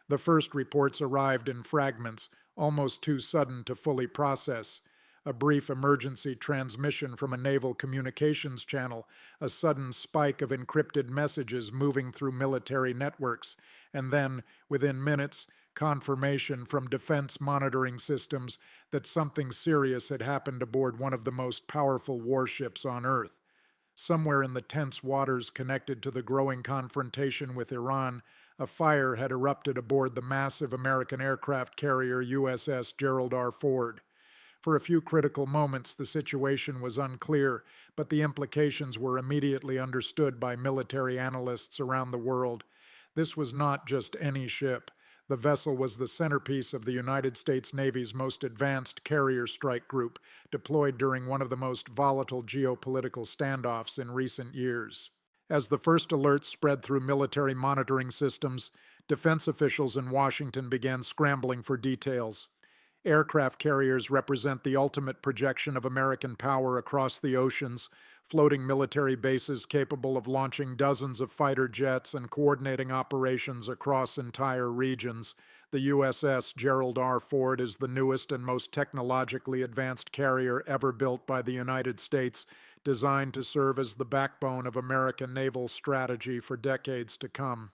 The first reports arrived in fragments, almost too sudden to fully process. A brief emergency transmission from a naval communications channel, a sudden spike of encrypted messages moving through military networks, and then, within minutes, confirmation from defense monitoring systems that something serious had happened aboard one of the most powerful warships on Earth. Somewhere in the tense waters connected to the growing confrontation with Iran, a fire had erupted aboard the massive American aircraft carrier USS Gerald R. For a few critical moments, the situation was unclear, but the implications were immediately understood by military analysts around the world. This was not just any ship. The vessel was the centerpiece of the United States Navy's most advanced carrier strike group, deployed during one of the most volatile geopolitical standoffs in recent years. As the first alerts spread through military monitoring systems, defense officials in Washington began scrambling for details. Aircraft carriers represent the ultimate projection of American power across the oceans, floating military bases capable of launching dozens of fighter jets and coordinating operations across entire regions. The USS Gerald R. Ford is the newest and most technologically advanced carrier ever built by the United States, designed to serve as the backbone of American naval strategy for decades to come.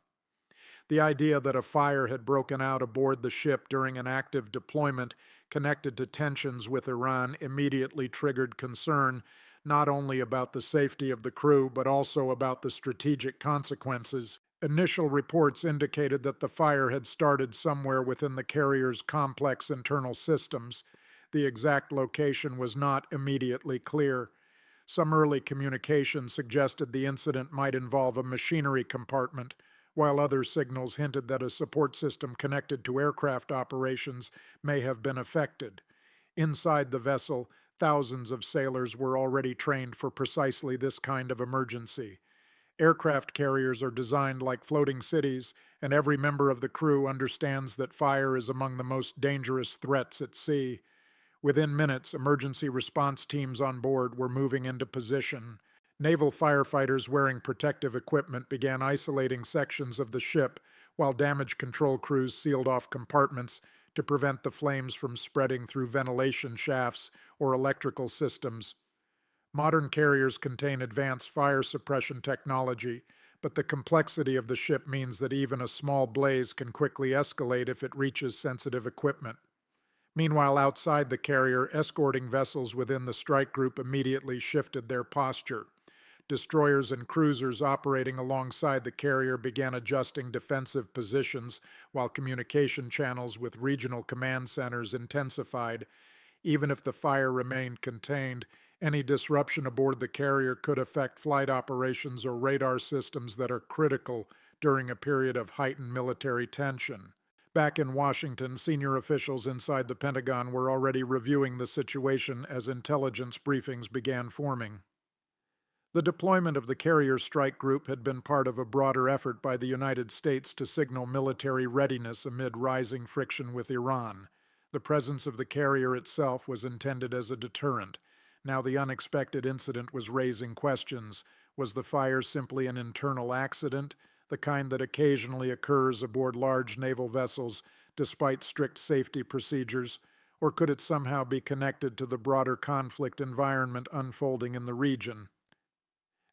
The idea that a fire had broken out aboard the ship during an active deployment connected to tensions with Iran immediately triggered concern, not only about the safety of the crew, but also about the strategic consequences. Initial reports indicated that the fire had started somewhere within the carrier's complex internal systems. The exact location was not immediately clear. Some early communication suggested the incident might involve a machinery compartment, while other signals hinted that a support system connected to aircraft operations may have been affected. Inside the vessel, thousands of sailors were already trained for precisely this kind of emergency. Aircraft carriers are designed like floating cities, and every member of the crew understands that fire is among the most dangerous threats at sea. Within minutes, emergency response teams on board were moving into position. Naval firefighters wearing protective equipment began isolating sections of the ship, while damage control crews sealed off compartments to prevent the flames from spreading through ventilation shafts or electrical systems. Modern carriers contain advanced fire suppression technology, but the complexity of the ship means that even a small blaze can quickly escalate if it reaches sensitive equipment. Meanwhile, outside the carrier, escorting vessels within the strike group immediately shifted their posture. Destroyers and cruisers operating alongside the carrier began adjusting defensive positions, while communication channels with regional command centers intensified. Even if the fire remained contained, any disruption aboard the carrier could affect flight operations or radar systems that are critical during a period of heightened military tension. Back in Washington, senior officials inside the Pentagon were already reviewing the situation as intelligence briefings began forming. The deployment of the carrier strike group had been part of a broader effort by the United States to signal military readiness amid rising friction with Iran. The presence of the carrier itself was intended as a deterrent. Now the unexpected incident was raising questions. Was the fire simply an internal accident, the kind that occasionally occurs aboard large naval vessels despite strict safety procedures, or could it somehow be connected to the broader conflict environment unfolding in the region?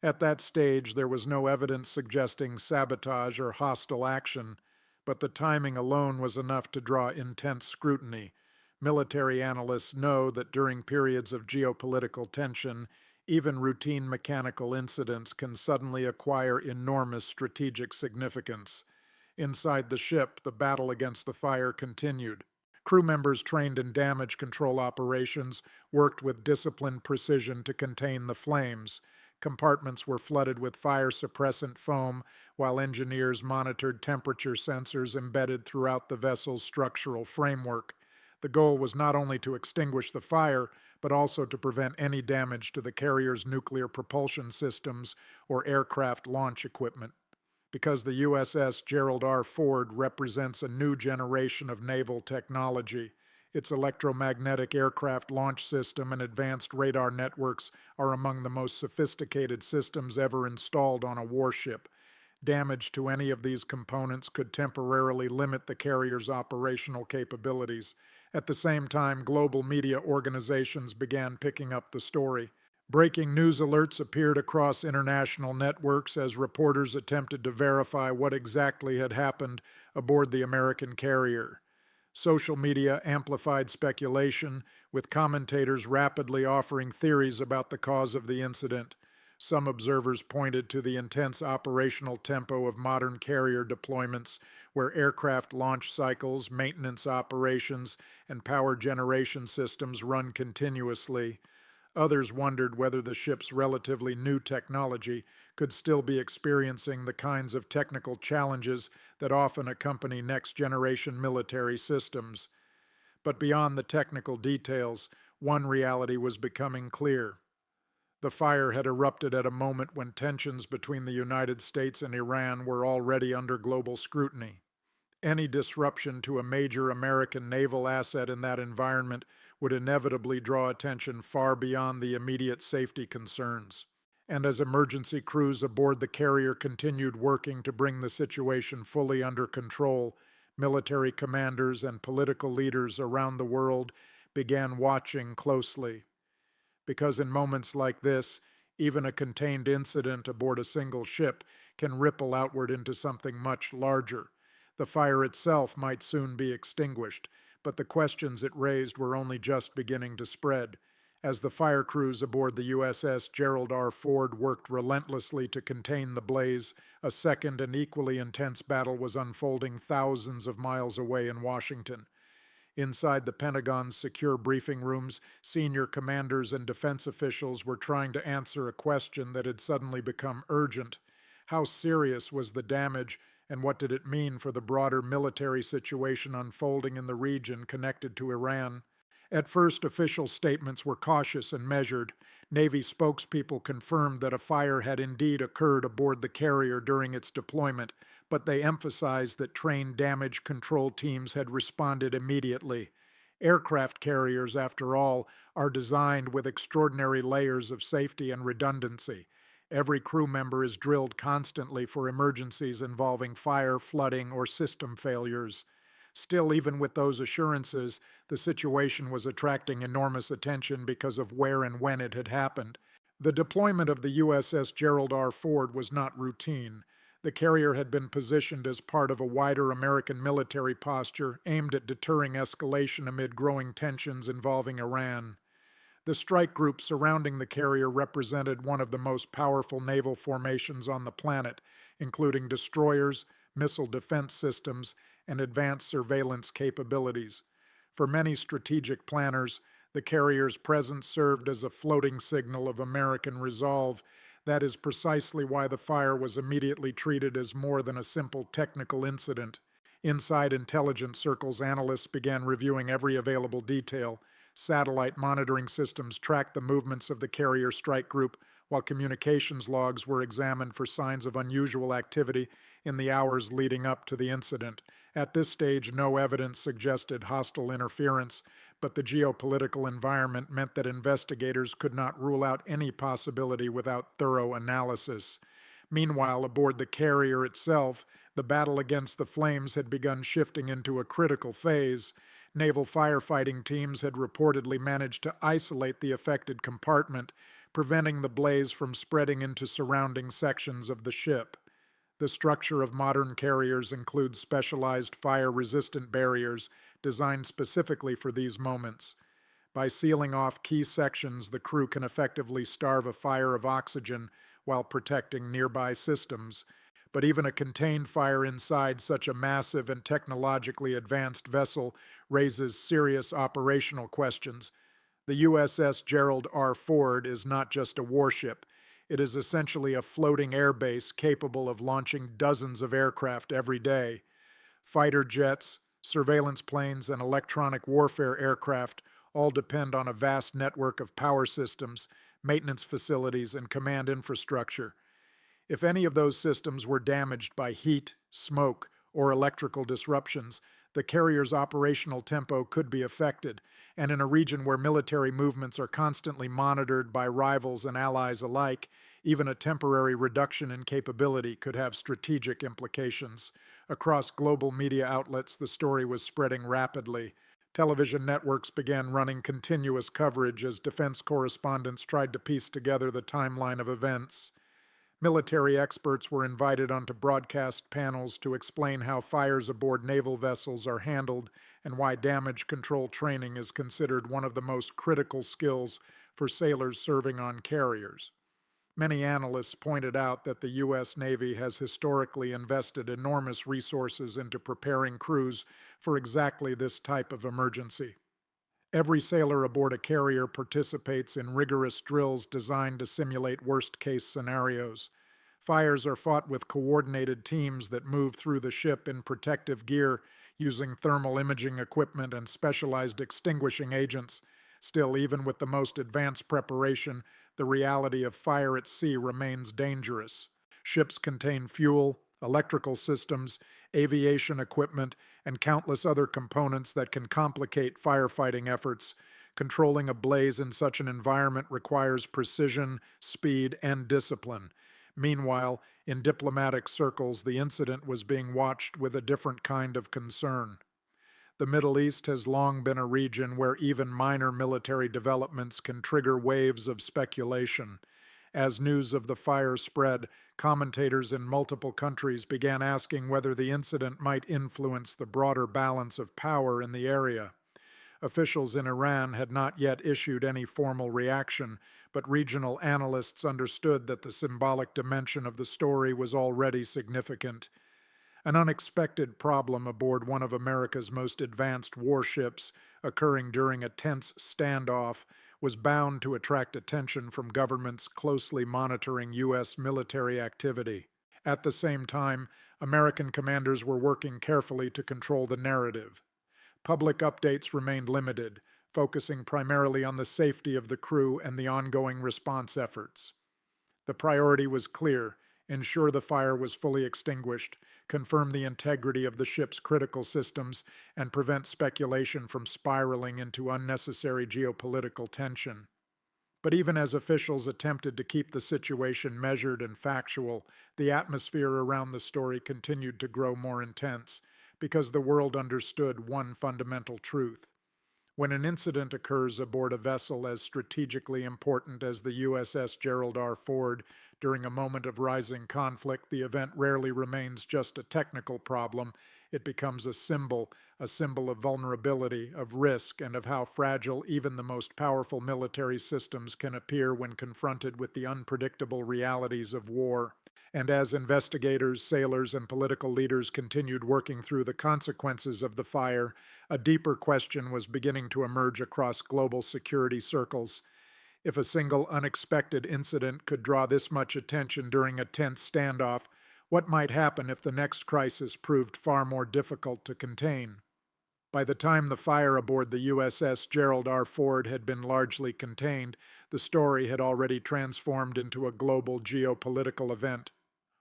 At that stage, there was no evidence suggesting sabotage or hostile action, but the timing alone was enough to draw intense scrutiny. Military analysts know that during periods of geopolitical tension, even routine mechanical incidents can suddenly acquire enormous strategic significance. Inside the ship, the battle against the fire continued. Crew members trained in damage control operations worked with disciplined precision to contain the flames. Compartments were flooded with fire-suppressant foam, while engineers monitored temperature sensors embedded throughout the vessel's structural framework. The goal was not only to extinguish the fire, but also to prevent any damage to the carrier's nuclear propulsion systems or aircraft launch equipment. Because the USS Gerald R. Ford represents a new generation of naval technology, its electromagnetic aircraft launch system and advanced radar networks are among the most sophisticated systems ever installed on a warship. Damage to any of these components could temporarily limit the carrier's operational capabilities. At the same time, global media organizations began picking up the story. Breaking news alerts appeared across international networks as reporters attempted to verify what exactly had happened aboard the American carrier. Social media amplified speculation, with commentators rapidly offering theories about the cause of the incident. Some observers pointed to the intense operational tempo of modern carrier deployments, where aircraft launch cycles, maintenance operations, and power generation systems run continuously. Others wondered whether the ship's relatively new technology could still be experiencing the kinds of technical challenges that often accompany next-generation military systems. But beyond the technical details, one reality was becoming clear. The fire had erupted at a moment when tensions between the United States and Iran were already under global scrutiny. Any disruption to a major American naval asset in that environment would inevitably draw attention far beyond the immediate safety concerns. And as emergency crews aboard the carrier continued working to bring the situation fully under control, military commanders and political leaders around the world began watching closely. Because in moments like this, even a contained incident aboard a single ship can ripple outward into something much larger. The fire itself might soon be extinguished, but the questions it raised were only just beginning to spread. As the fire crews aboard the USS Gerald R. worked relentlessly to contain the blaze, a second and equally intense battle was unfolding thousands of miles away in Washington. Inside the Pentagon's secure briefing rooms, senior commanders and defense officials were trying to answer a question that had suddenly become urgent. How serious was the damage, and what did it mean for the broader military situation unfolding in the region connected to Iran? At first, official statements were cautious and measured. Navy spokespeople confirmed that a fire had indeed occurred aboard the carrier during its deployment, but they emphasized that trained damage control teams had responded immediately. Aircraft carriers, after all, are designed with extraordinary layers of safety and redundancy. Every crew member is drilled constantly for emergencies involving fire, flooding, or system failures. Still, even with those assurances, the situation was attracting enormous attention because of where and when it had happened. The deployment of the USS Gerald R. was not routine. The carrier had been positioned as part of a wider American military posture aimed at deterring escalation amid growing tensions involving Iran. The strike group surrounding the carrier represented one of the most powerful naval formations on the planet, including destroyers, missile defense systems, and advanced surveillance capabilities. For many strategic planners, the carrier's presence served as a floating signal of American resolve. That is precisely why the fire was immediately treated as more than a simple technical incident. Inside intelligence circles, analysts began reviewing every available detail. Satellite monitoring systems tracked the movements of the carrier strike group, while communications logs were examined for signs of unusual activity in the hours leading up to the incident. At this stage, no evidence suggested hostile interference, but the geopolitical environment meant that investigators could not rule out any possibility without thorough analysis. Meanwhile, aboard the carrier itself, the battle against the flames had begun shifting into a critical phase. Naval firefighting teams had reportedly managed to isolate the affected compartment, preventing the blaze from spreading into surrounding sections of the ship. The structure of modern carriers includes specialized fire-resistant barriers designed specifically for these moments. By sealing off key sections, the crew can effectively starve a fire of oxygen while protecting nearby systems. But even a contained fire inside such a massive and technologically advanced vessel raises serious operational questions. The USS Gerald R. is not just a warship. It is essentially a floating airbase capable of launching dozens of aircraft every day. Fighter jets, surveillance planes, and electronic warfare aircraft all depend on a vast network of power systems, maintenance facilities, and command infrastructure. If any of those systems were damaged by heat, smoke, or electrical disruptions, the carrier's operational tempo could be affected, and in a region where military movements are constantly monitored by rivals and allies alike, Even a temporary reduction in capability could have strategic implications. Across global media outlets, the story was spreading rapidly. Television networks began running continuous coverage as defense correspondents tried to piece together the timeline of events. Military experts were invited onto broadcast panels to explain how fires aboard naval vessels are handled and why damage control training is considered one of the most critical skills for sailors serving on carriers. Many analysts pointed out that the U.S. Navy has historically invested enormous resources into preparing crews for exactly this type of emergency. Every sailor aboard a carrier participates in rigorous drills designed to simulate worst-case scenarios. Fires are fought with coordinated teams that move through the ship in protective gear using thermal imaging equipment and specialized extinguishing agents. Still, even with the most advanced preparation, the reality of fire at sea remains dangerous. Ships contain fuel, electrical systems, aviation equipment, and countless other components that can complicate firefighting efforts. Controlling a blaze in such an environment requires precision, speed, and discipline. Meanwhile, in diplomatic circles, the incident was being watched with a different kind of concern. The Middle East has long been a region where even minor military developments can trigger waves of speculation. As news of the fire spread, commentators in multiple countries began asking whether the incident might influence the broader balance of power in the area. Officials in Iran had not yet issued any formal reaction, but regional analysts understood that the symbolic dimension of the story was already significant. An unexpected problem aboard one of America's most advanced warships, occurring during a tense standoff, was bound to attract attention from governments closely monitoring U.S. military activity. At the same time, American commanders were working carefully to control the narrative. Public updates remained limited, focusing primarily on the safety of the crew and the ongoing response efforts. The priority was clear: ensure the fire was fully extinguished, confirm the integrity of the ship's critical systems, and prevent speculation from spiraling into unnecessary geopolitical tension. But even as officials attempted to keep the situation measured and factual, the atmosphere around the story continued to grow more intense, because the world understood one fundamental truth. When an incident occurs aboard a vessel as strategically important as the USS Gerald R. during a moment of rising conflict, the event rarely remains just a technical problem. It becomes a symbol of vulnerability, of risk, and of how fragile even the most powerful military systems can appear when confronted with the unpredictable realities of war. And as investigators, sailors, and political leaders continued working through the consequences of the fire, a deeper question was beginning to emerge across global security circles. If a single unexpected incident could draw this much attention during a tense standoff, what might happen if the next crisis proved far more difficult to contain? By the time the fire aboard the USS Gerald R. had been largely contained, the story had already transformed into a global geopolitical event.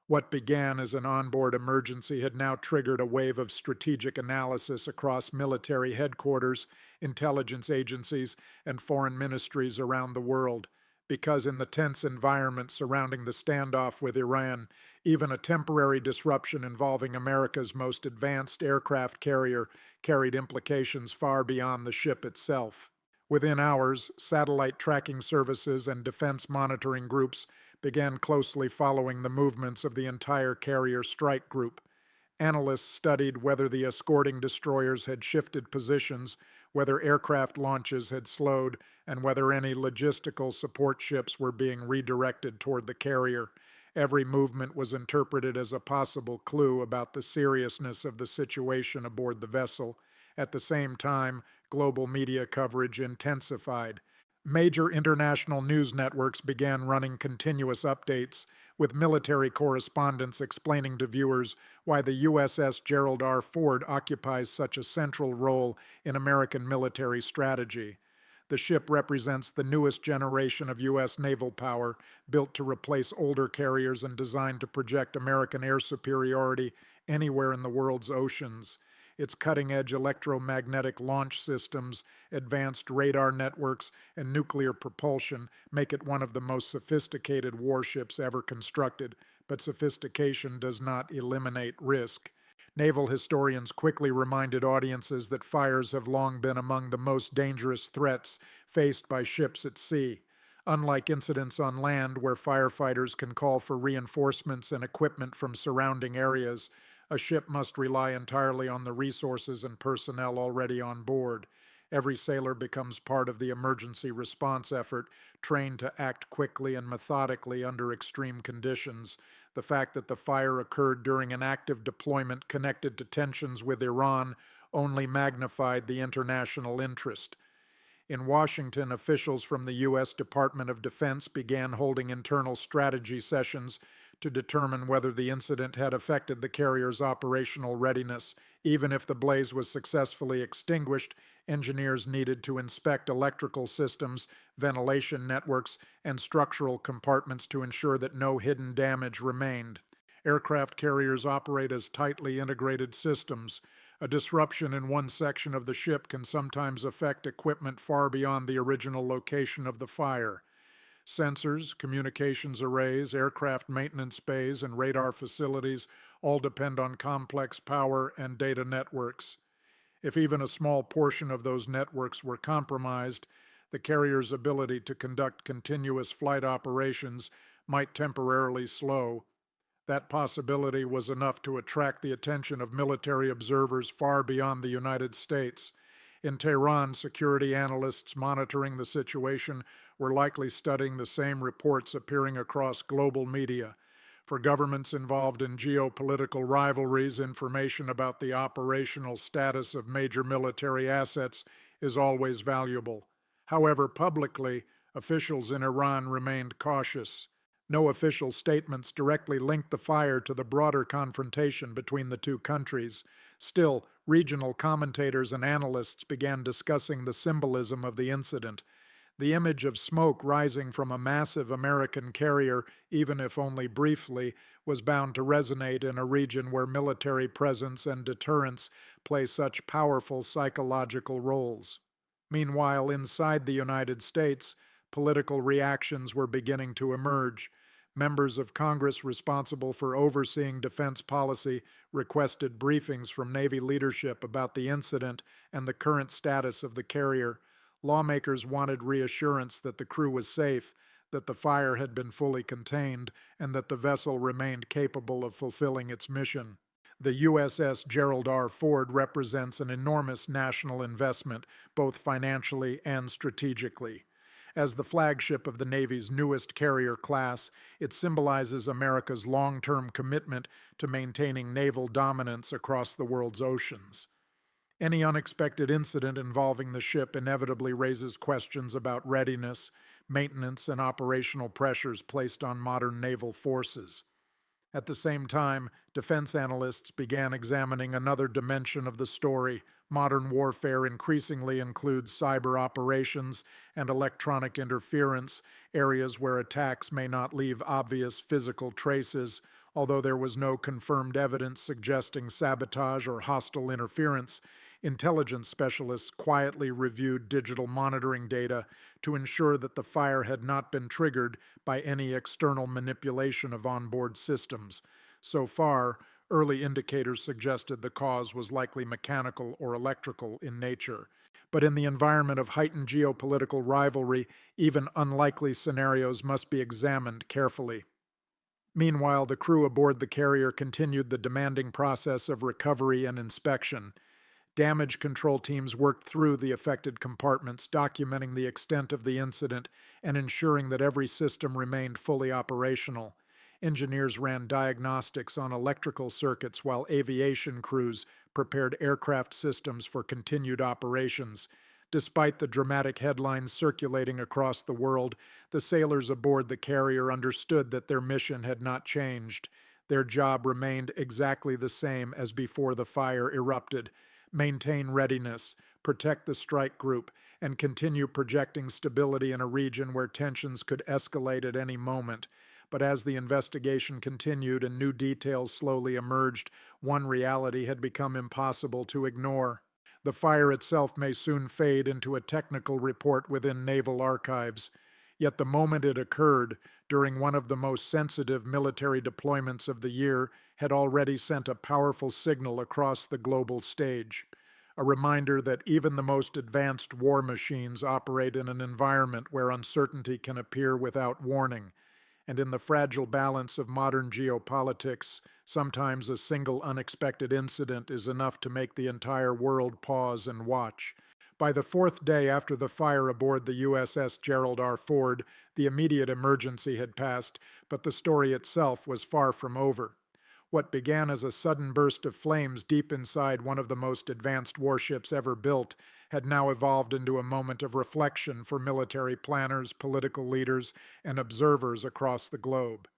What began as an onboard emergency had now triggered a wave of strategic analysis across military headquarters, intelligence agencies, and foreign ministries around the world. Because in the tense environment surrounding the standoff with Iran, even a temporary disruption involving America's most advanced aircraft carrier carried implications far beyond the ship itself. Within hours, satellite tracking services and defense monitoring groups began closely following the movements of the entire carrier strike group. Analysts studied whether the escorting destroyers had shifted positions, whether aircraft launches had slowed, and whether any logistical support ships were being redirected toward the carrier. Every movement was interpreted as a possible clue about the seriousness of the situation aboard the vessel. At the same time, global media coverage intensified. Major international news networks began running continuous updates, with military correspondents explaining to viewers why the USS Gerald R. occupies such a central role in American military strategy. The ship represents the newest generation of U.S. naval power, built to replace older carriers and designed to project American air superiority anywhere in the world's oceans. Its cutting-edge electromagnetic launch systems, advanced radar networks, and nuclear propulsion make it one of the most sophisticated warships ever constructed, but sophistication does not eliminate risk. Naval historians quickly reminded audiences that fires have long been among the most dangerous threats faced by ships at sea. Unlike incidents on land where firefighters can call for reinforcements and equipment from surrounding areas, a ship must rely entirely on the resources and personnel already on board. Every sailor becomes part of the emergency response effort, trained to act quickly and methodically under extreme conditions. The fact that the fire occurred during an active deployment connected to tensions with Iran only magnified the international interest. In Washington, officials from the U.S. Department of Defense began holding internal strategy sessions to determine whether the incident had affected the carrier's operational readiness. Even if the blaze was successfully extinguished, engineers needed to inspect electrical systems, ventilation networks, and structural compartments to ensure that no hidden damage remained. Aircraft carriers operate as tightly integrated systems. A disruption in one section of the ship can sometimes affect equipment far beyond the original location of the fire. Sensors, communications arrays, aircraft maintenance bays, and radar facilities all depend on complex power and data networks. If even a small portion of those networks were compromised, the carrier's ability to conduct continuous flight operations might temporarily slow. That possibility was enough to attract the attention of military observers far beyond the United States. In Tehran, security analysts monitoring the situation were likely studying the same reports appearing across global media. For governments involved in geopolitical rivalries, information about the operational status of major military assets is always valuable. However, publicly, officials in Iran remained cautious. No official statements directly linked the fire to the broader confrontation between the two countries. Still, regional commentators and analysts began discussing the symbolism of the incident. The image of smoke rising from a massive American carrier, even if only briefly, was bound to resonate in a region where military presence and deterrence play such powerful psychological roles. Meanwhile, inside the United States, political reactions were beginning to emerge. Members of Congress responsible for overseeing defense policy requested briefings from Navy leadership about the incident and the current status of the carrier. Lawmakers wanted reassurance that the crew was safe, that the fire had been fully contained, and that the vessel remained capable of fulfilling its mission. The USS Gerald R. Ford represents an enormous national investment, both financially and strategically. As the flagship of the Navy's newest carrier class, it symbolizes America's long-term commitment to maintaining naval dominance across the world's oceans. Any unexpected incident involving the ship inevitably raises questions about readiness, maintenance, and operational pressures placed on modern naval forces. At the same time, defense analysts began examining another dimension of the story. Modern warfare increasingly includes cyber operations and electronic interference, areas where attacks may not leave obvious physical traces. Although there was no confirmed evidence suggesting sabotage or hostile interference, intelligence specialists quietly reviewed digital monitoring data to ensure that the fire had not been triggered by any external manipulation of onboard systems. So far, early indicators suggested the cause was likely mechanical or electrical in nature. But in the environment of heightened geopolitical rivalry, even unlikely scenarios must be examined carefully. Meanwhile, the crew aboard the carrier continued the demanding process of recovery and inspection. Damage control teams worked through the affected compartments, documenting the extent of the incident and ensuring that every system remained fully operational. Engineers ran diagnostics on electrical circuits while aviation crews prepared aircraft systems for continued operations. Despite the dramatic headlines circulating across the world, the sailors aboard the carrier understood that their mission had not changed. Their job remained exactly the same as before the fire erupted: maintain readiness, protect the strike group, and continue projecting stability in a region where tensions could escalate at any moment. But as the investigation continued and new details slowly emerged, one reality had become impossible to ignore. The fire itself may soon fade into a technical report within naval archives. Yet the moment it occurred, during one of the most sensitive military deployments of the year, had already sent a powerful signal across the global stage. A reminder that even the most advanced war machines operate in an environment where uncertainty can appear without warning. And in the fragile balance of modern geopolitics, sometimes a single unexpected incident is enough to make the entire world pause and watch. By the fourth day after the fire aboard the USS Gerald R. The immediate emergency had passed, but the story itself was far from over. What began as a sudden burst of flames deep inside one of the most advanced warships ever built had now evolved into a moment of reflection for military planners, political leaders, and observers across the globe.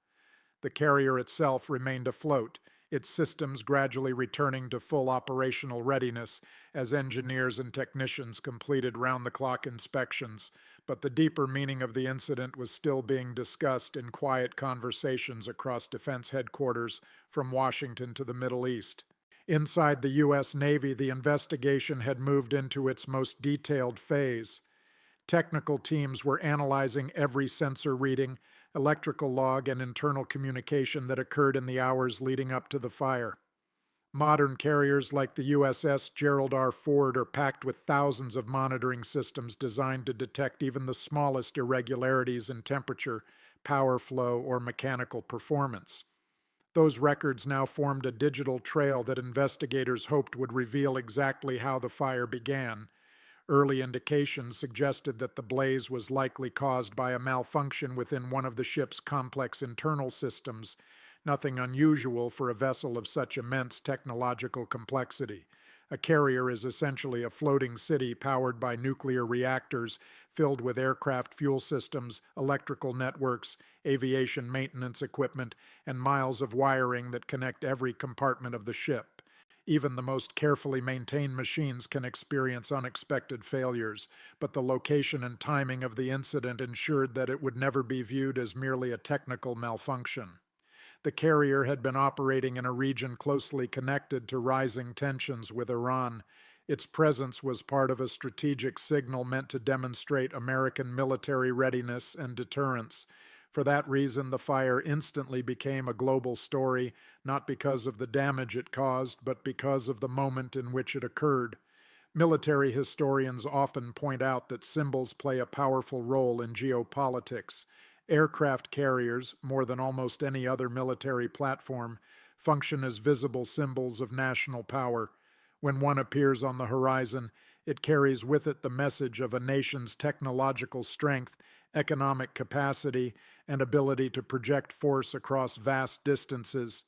The carrier itself remained afloat, its systems gradually returning to full operational readiness as engineers and technicians completed round-the-clock inspections, but the deeper meaning of the incident was still being discussed in quiet conversations across defense headquarters from Washington to the Middle East. Inside the U.S. Navy, the investigation had moved into its most detailed phase. Technical teams were analyzing every sensor reading, electrical log, and internal communication that occurred in the hours leading up to the fire. Modern carriers like the USS Gerald R. are packed with thousands of monitoring systems designed to detect even the smallest irregularities in temperature, power flow, or mechanical performance. Those records now formed a digital trail that investigators hoped would reveal exactly how the fire began. Early indications suggested that the blaze was likely caused by a malfunction within one of the ship's complex internal systems, nothing unusual for a vessel of such immense technological complexity. A carrier is essentially a floating city powered by nuclear reactors filled with aircraft fuel systems, electrical networks, aviation maintenance equipment, and miles of wiring that connect every compartment of the ship. Even the most carefully maintained machines can experience unexpected failures, but the location and timing of the incident ensured that it would never be viewed as merely a technical malfunction. The carrier had been operating in a region closely connected to rising tensions with Iran. Its presence was part of a strategic signal meant to demonstrate American military readiness and deterrence. For that reason, the fire instantly became a global story, not because of the damage it caused, but because of the moment in which it occurred. Military historians often point out that symbols play a powerful role in geopolitics. Aircraft carriers, more than almost any other military platform, function as visible symbols of national power. When one appears on the horizon, it carries with it the message of a nation's technological strength, economic capacity, and ability to project force across vast distances.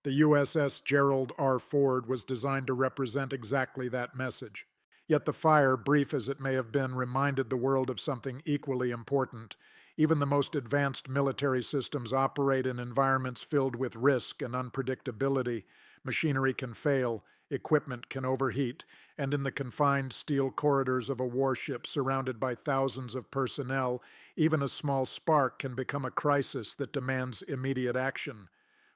The USS Gerald R. was designed to represent exactly that message. Yet the fire, brief as it may have been, reminded the world of something equally important. Even the most advanced military systems operate in environments filled with risk and unpredictability. Machinery can fail, equipment can overheat, and in the confined steel corridors of a warship surrounded by thousands of personnel, even a small spark can become a crisis that demands immediate action.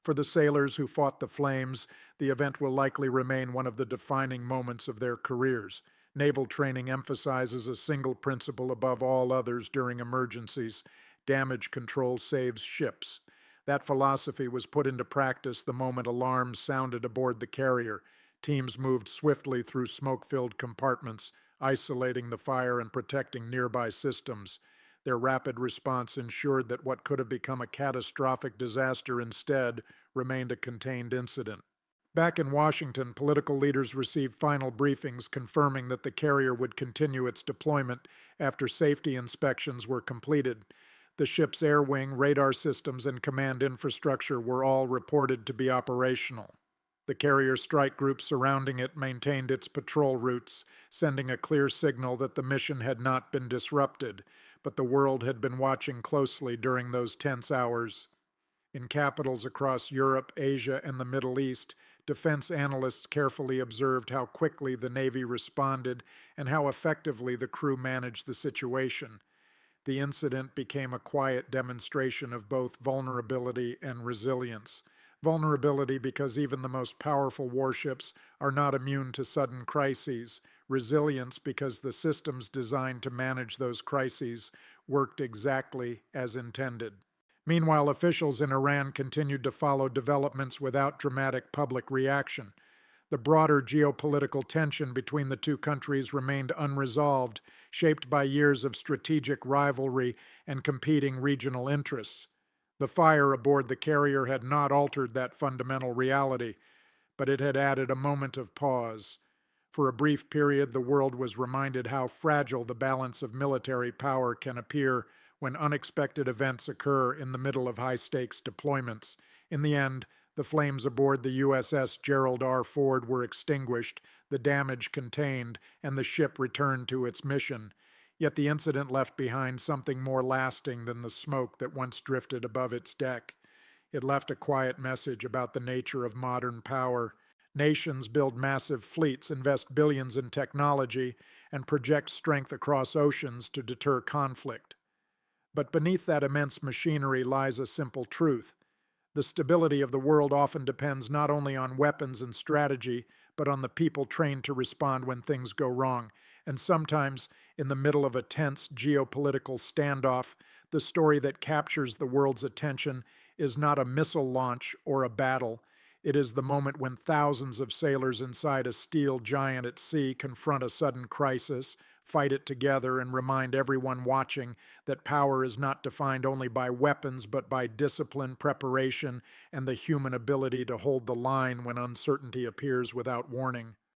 For the sailors who fought the flames, the event will likely remain one of the defining moments of their careers. Naval training emphasizes a single principle above all others during emergencies: damage control saves ships. That philosophy was put into practice the moment alarms sounded aboard the carrier. Teams moved swiftly through smoke-filled compartments, isolating the fire and protecting nearby systems. Their rapid response ensured that what could have become a catastrophic disaster instead remained a contained incident. Back in Washington, political leaders received final briefings confirming that the carrier would continue its deployment after safety inspections were completed. The ship's air wing, radar systems, and command infrastructure were all reported to be operational. The carrier strike group surrounding it maintained its patrol routes, sending a clear signal that the mission had not been disrupted, but the world had been watching closely during those tense hours. In capitals across Europe, Asia, and the Middle East, defense analysts carefully observed how quickly the Navy responded and how effectively the crew managed the situation. The incident became a quiet demonstration of both vulnerability and resilience. Vulnerability because even the most powerful warships are not immune to sudden crises. Resilience because the systems designed to manage those crises worked exactly as intended. Meanwhile, officials in Iran continued to follow developments without dramatic public reaction. The broader geopolitical tension between the two countries remained unresolved, shaped by years of strategic rivalry and competing regional interests. The fire aboard the carrier had not altered that fundamental reality, but it had added a moment of pause. For a brief period, the world was reminded how fragile the balance of military power can appear when unexpected events occur in the middle of high-stakes deployments. In the end, the flames aboard the USS Gerald R. were extinguished, the damage contained, and the ship returned to its mission. Yet the incident left behind something more lasting than the smoke that once drifted above its deck. It left a quiet message about the nature of modern power. Nations build massive fleets, invest billions in technology, and project strength across oceans to deter conflict. But beneath that immense machinery lies a simple truth. The stability of the world often depends not only on weapons and strategy, but on the people trained to respond when things go wrong. And sometimes, in the middle of a tense geopolitical standoff, the story that captures the world's attention is not a missile launch or a battle. It is the moment when thousands of sailors inside a steel giant at sea confront a sudden crisis, fight it together, and remind everyone watching that power is not defined only by weapons but by discipline, preparation, and the human ability to hold the line when uncertainty appears without warning.